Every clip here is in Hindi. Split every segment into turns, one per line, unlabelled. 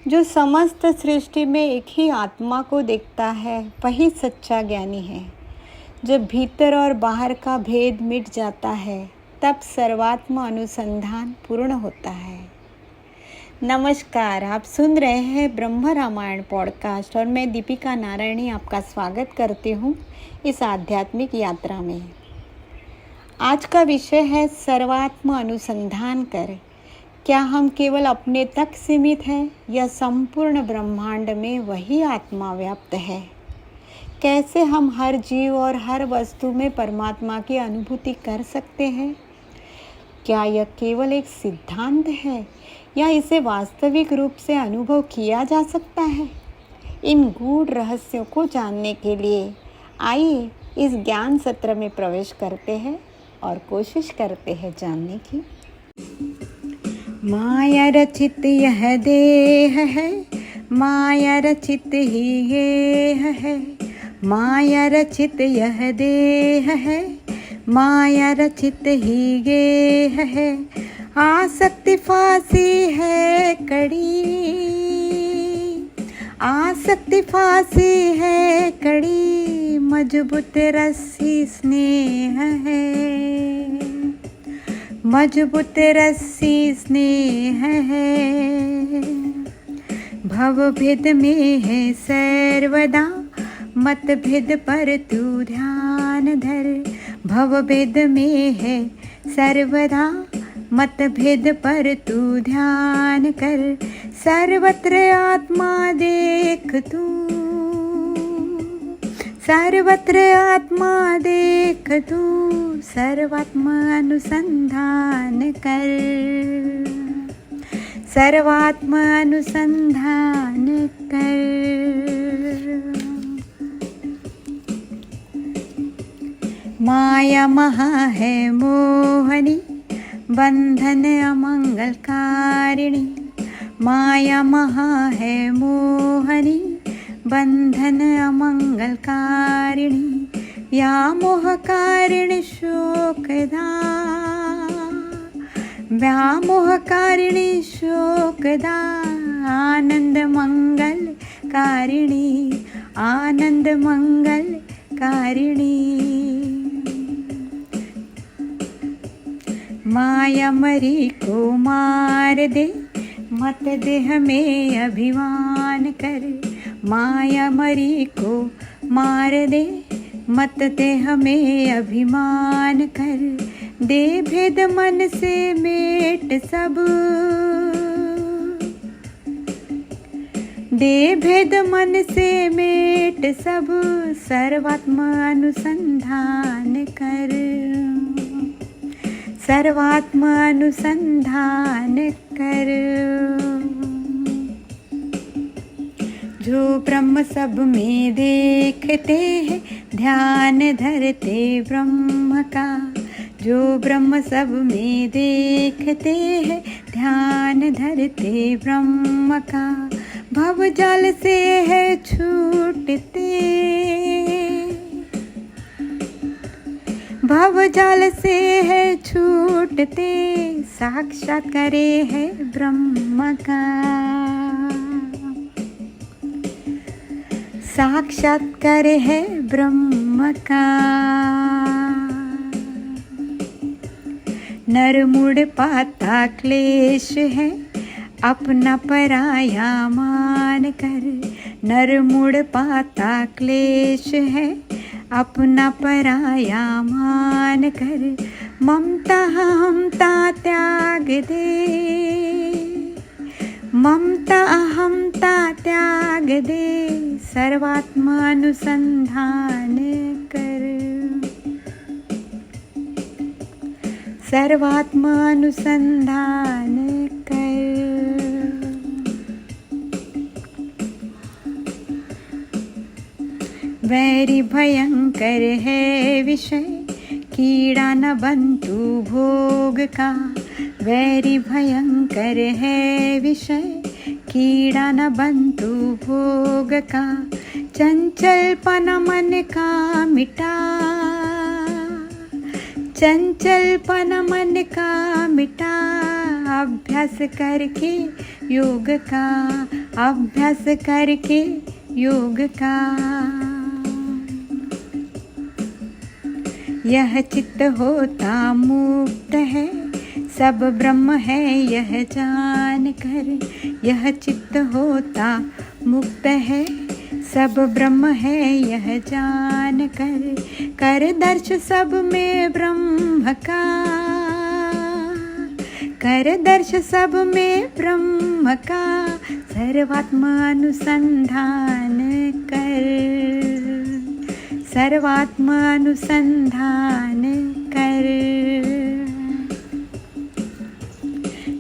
जो समस्त सृष्टि में एक ही आत्मा को देखता है वही सच्चा ज्ञानी है। जब भीतर और बाहर का भेद मिट जाता है तब सर्वात्म अनुसंधान पूर्ण होता है। नमस्कार, आप सुन रहे हैं ब्रह्म रामायण पॉडकास्ट और मैं दीपिका नारायणी आपका स्वागत करती हूँ इस आध्यात्मिक यात्रा में। आज का विषय है सर्वात्म अनुसंधान कर। क्या हम केवल अपने तक सीमित हैं या संपूर्ण ब्रह्मांड में वही आत्मा व्याप्त है? कैसे हम हर जीव और हर वस्तु में परमात्मा की अनुभूति कर सकते हैं? क्या यह केवल एक सिद्धांत है या इसे वास्तविक रूप से अनुभव किया जा सकता है? इन गूढ़ रहस्यों को जानने के लिए आइए इस ज्ञान सत्र में प्रवेश करते हैं और कोशिश करते हैं जानने की। माया रचित यह देह है, माया रचित ही ये है। माया रचित यह देह है, माया रचित ही ये है। आसक्ति फांसी है कड़ी, आसक्ति फांसी है कड़ी। मजबूत रस्सी स्नेह है, मजबूत रस्सी स्नेह है। भवभेद में है सर्वदा, मतभेद पर तू ध्यान धर। भवभेद में है सर्वदा, मतभेद पर तू ध्यान कर। सर्वत्र आत्मा देख तू, सर्वत्र आत्मा देख तू। सर्वात्मा अनुसंधान कर, सर्वात्मा अनुसंधान कर। माया महा है मोहनी, बंधन अमंगलकारिणी। माया महा है मोहनी, बंधन अमंगलकारिणी। या मोहकारिणी शोकदा, व्यामोहकारिणी शोकदा। आनंद मंगल कारिणी, आनंद मंगल कारिणी। माया मरी को मार दे, मत देह में अभिमान कर। माया मरी को मार दे, मत देह में अभिमान कर। दे भेद मन से मेट सब, दे भेद मन से मेट सब। सर्वात्म अनुसंधान कर, सर्वात्म अनुसंधान कर। जो ब्रह्म सब में देखते हैं, ध्यान धरते ब्रह्म का। जो ब्रह्म सब में देखते हैं, ध्यान धरते ब्रह्म का। भवजाल से है छूटते, भवजाल से है छूटते। साक्षात करे है ब्रह्म का, साक्षात्कार है ब्रह्म का। नर मुड़ पाता क्लेश है, अपना पराया मान कर। नर मुड़ पाता क्लेश है, अपना पराया मान कर। ममता हमता त्याग दे, ममता अहमता त्याग दे। सर्वात्म अनुसंधान कर, सर्वात्म अनुसंधान कर। वैरी भयंकर है विषय, कीड़ा न बंतु भोग का। वैरी भयंकर है विषय, कीड़ा न बंतु भोग का। चंचलपन मन का मिटा, चंचलपन मन का मिटा। अभ्यास करके योग का, अभ्यास करके योग का। यह चित्त होता मुक्त है, सब ब्रह्म है यह जान कर। यह चित्त होता मुक्त है, सब ब्रह्म है यह जान कर। कर दर्श सब में ब्रह्म का, कर दर्श सब में ब्रह्म का। सर्वात्मा अनुसंधान कर, सर्वात्मा अनुसंधान कर।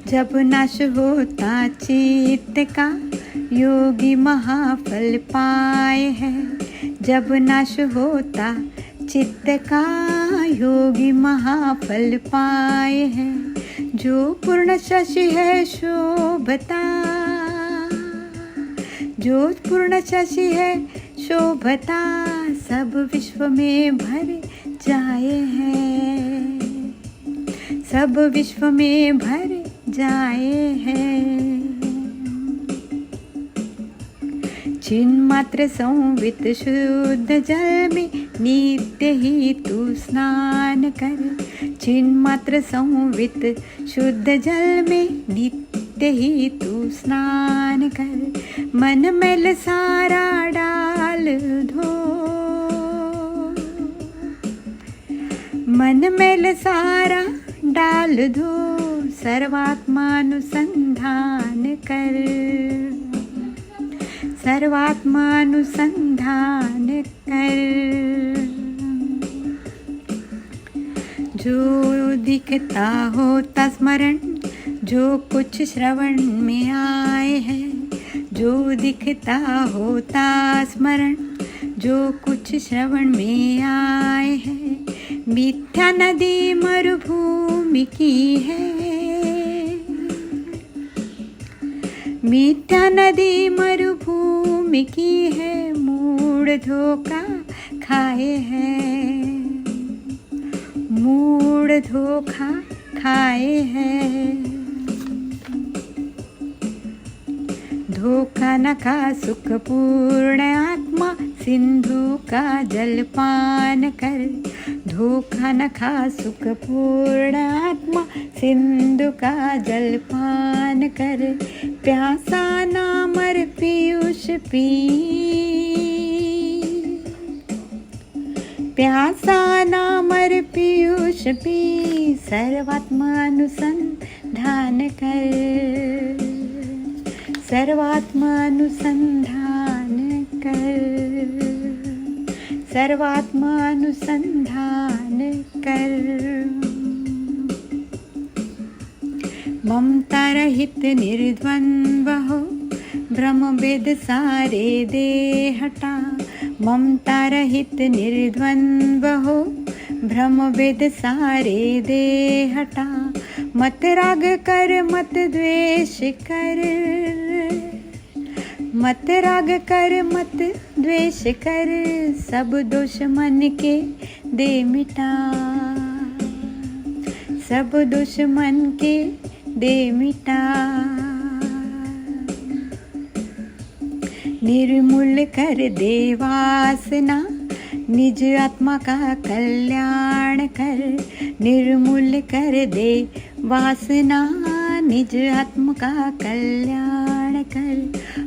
जब नाश होता चित्त का, योगी महाफल पाए हैं। जब नाश होता चित्त का, योगी महाफल पाए हैं। जो पूर्ण शशि है शोभता, जो पूर्ण शशि है शोभता, सब विश्व में भर जाए हैं, सब विश्व में भर जाए हैं। चिन्मात्र संवित शुद्ध जल में नित्य ही तू स्नान कर। चिन्मात्र संवित शुद्ध जल में नित्य ही तू स्नान कर। मन मैल सारा डाल धो, मन मैल सारा डाल धो। सर्वात्मानुसंधान कर, सर्वात्मानुसंधान कर। जो दिखता होता स्मरण, जो कुछ श्रवण में आए हैं। जो दिखता होता स्मरण, जो कुछ श्रवण में आए हैं। मिथ्या नदी मरुभूमि की है, मिथ्या नदी मरुभूमि की है। मूढ़ धोखा खाए हैं, मूढ़ धोखा खाए हैं। धोखा न खा सुख पूर्ण आत्मा, सिंधु का जलपान कर। धोखा न खा सुख पूर्ण आत्मा, सिंधु का जलपान कर। प्यासा ना मर पीयूष पी, प्यासा ना मर पीयूष पी। सर्वात्मानुसंधान कर, सर्वात्मानुसंधान कर, सर्वात्मानुसंधान कर। ममता रहित निर्द्वंद्व हो, ब्रह्म वेद सारे दे हटा। ममता रहित निर्द्वंद्व हो, ब्रह्म वेद सारे दे हटा। मत राग कर मत द्वेष कर, मत राग कर मत द्वेष कर। सब दोष मन के दे मिटा, सब दोष मन के दे मिटा। निर्मूल कर दे वासना, निज आत्मा का कल्याण कर। निर्मूल कर दे वासना, निज आत्मा का कल्याण कर।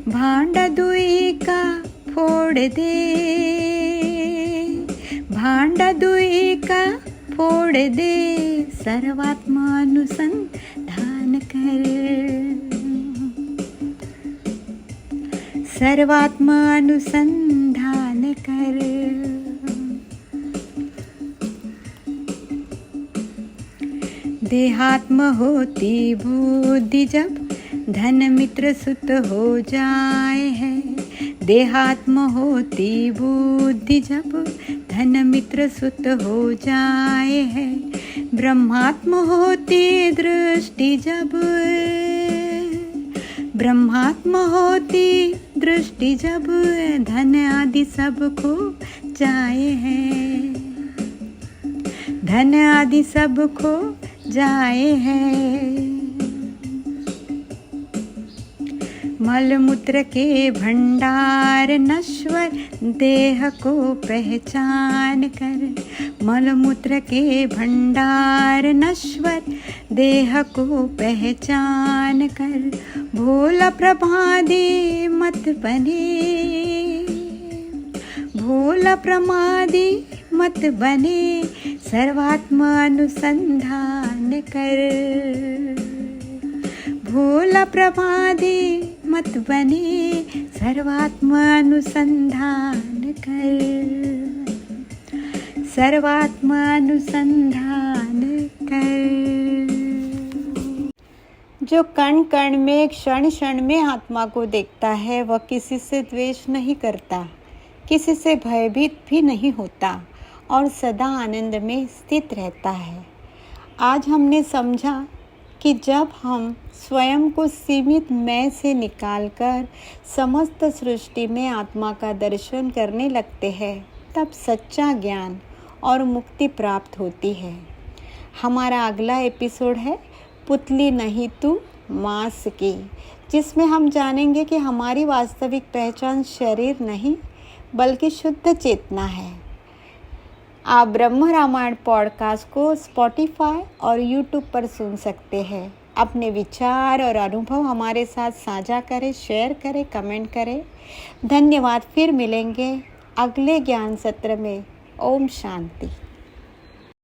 भांड दुई का फोड़ दे, भांड दुई का फोड़ दे। सर्वात्मानुसंधान कर, सर्वात्मानुसंधान कर। देहात्म होती बुद्धि जब, धन मित्र सुत हो जाए है। देहात्म होती बुद्धि जब, धन मित्र सुत हो जाए है। ब्रह्मात्म होती दृष्टि जब, ब्रह्मात्म होती दृष्टि जब। धन आदि सब खो जाए हैं, धन आदि सब खो जाए हैं। मलमूत्र के भंडार नश्वर देह को पहचान कर, मलमूत्र के भंडार नश्वर देह को पहचान कर, भोला प्रमादी मत बने, भोला प्रमादी मत बने, सर्वात्मा अनुसंधान कर, भोला प्रमादी मत बने, सर्वात्मा अनुसंधान कर, सर्वात्मा अनुसंधान कर। जो कण कण में, क्षण क्षण में आत्मा को देखता है, वह किसी से द्वेष नहीं करता, किसी से भयभीत भी नहीं होता और सदा आनंद में स्थित रहता है। आज हमने समझा कि जब हम स्वयं को सीमित मैं से निकालकर समस्त सृष्टि में आत्मा का दर्शन करने लगते हैं, तब सच्चा ज्ञान और मुक्ति प्राप्त होती है। हमारा अगला एपिसोड है पुतली नहीं तू मांस की, जिसमें हम जानेंगे कि हमारी वास्तविक पहचान शरीर नहीं बल्कि शुद्ध चेतना है। आप ब्रह्म रामायण पॉडकास्ट को स्पॉटिफाई और यूट्यूब पर सुन सकते हैं। अपने विचार और अनुभव हमारे साथ साझा करें, शेयर करें, कमेंट करें। धन्यवाद। फिर मिलेंगे अगले ज्ञान सत्र में। ओम शांति।